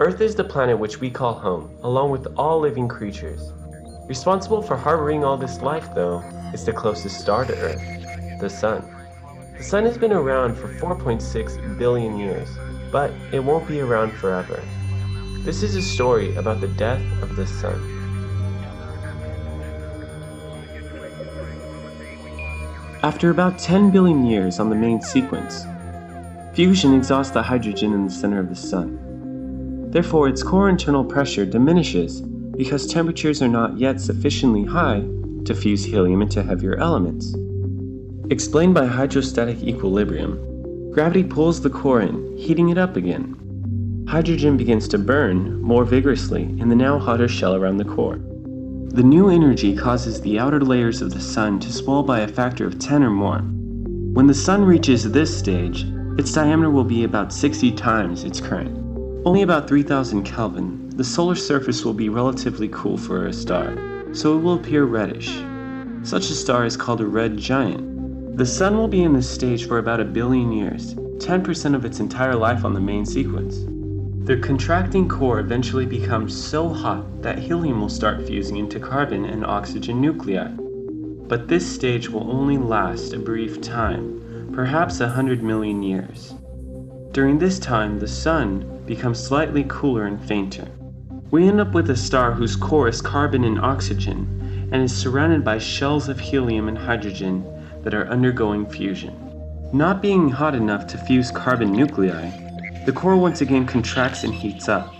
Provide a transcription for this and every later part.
Earth is the planet which we call home, along with all living creatures. Responsible for harboring all this life, though, is the closest star to Earth, the Sun. The Sun has been around for 4.6 billion years, but it won't be around forever. This is a story about the death of the Sun. After about 10 billion years on the main sequence, fusion exhausts the hydrogen in the center of the Sun. Therefore, its core internal pressure diminishes because temperatures are not yet sufficiently high to fuse helium into heavier elements. Explained by hydrostatic equilibrium, gravity pulls the core in, heating it up again. Hydrogen begins to burn more vigorously in the now hotter shell around the core. The new energy causes the outer layers of the Sun to swell by a factor of 10 or more. When the Sun reaches this stage, its diameter will be about 60 times its current. Only about 3000 Kelvin, the solar surface will be relatively cool for a star, so it will appear reddish. Such a star is called a red giant. The Sun will be in this stage for about 1 billion years, 10% of its entire life on the main sequence. The contracting core eventually becomes so hot that helium will start fusing into carbon and oxygen nuclei. But this stage will only last a brief time, perhaps 100 million years. During this time, the Sun becomes slightly cooler and fainter. We end up with a star whose core is carbon and oxygen, and is surrounded by shells of helium and hydrogen that are undergoing fusion. Not being hot enough to fuse carbon nuclei, the core once again contracts and heats up,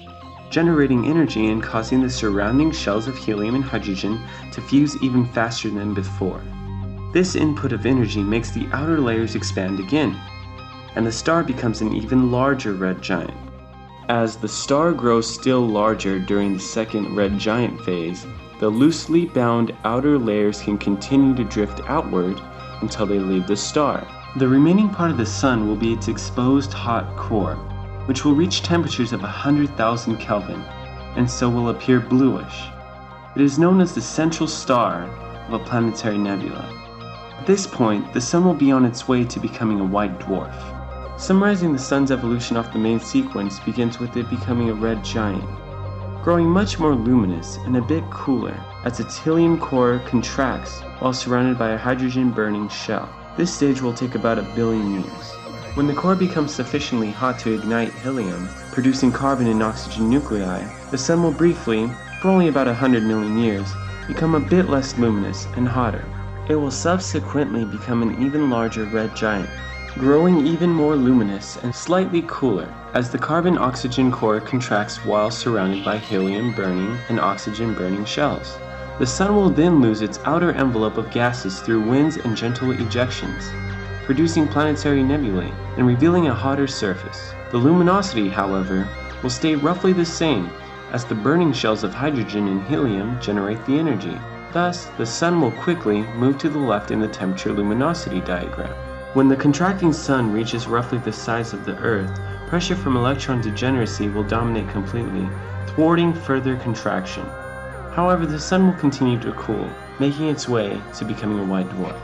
generating energy and causing the surrounding shells of helium and hydrogen to fuse even faster than before. This input of energy makes the outer layers expand again, and the star becomes an even larger red giant. As the star grows still larger during the second red giant phase, the loosely bound outer layers can continue to drift outward until they leave the star. The remaining part of the Sun will be its exposed hot core, which will reach temperatures of 100,000 Kelvin, and so will appear bluish. It is known as the central star of a planetary nebula. At this point, the Sun will be on its way to becoming a white dwarf. Summarizing the Sun's evolution off the main sequence begins with it becoming a red giant, growing much more luminous and a bit cooler as its helium core contracts while surrounded by a hydrogen-burning shell. This stage will take about 1 billion years. When the core becomes sufficiently hot to ignite helium, producing carbon and oxygen nuclei, the Sun will briefly, for only about 100 million years, become a bit less luminous and hotter. It will subsequently become an even larger red giant, growing even more luminous and slightly cooler as the carbon-oxygen core contracts while surrounded by helium-burning and oxygen-burning shells. The Sun will then lose its outer envelope of gases through winds and gentle ejections, producing planetary nebulae and revealing a hotter surface. The luminosity, however, will stay roughly the same as the burning shells of hydrogen and helium generate the energy. Thus, the Sun will quickly move to the left in the temperature-luminosity diagram. When the contracting Sun reaches roughly the size of the Earth, pressure from electron degeneracy will dominate completely, thwarting further contraction. However, the Sun will continue to cool, making its way to becoming a white dwarf.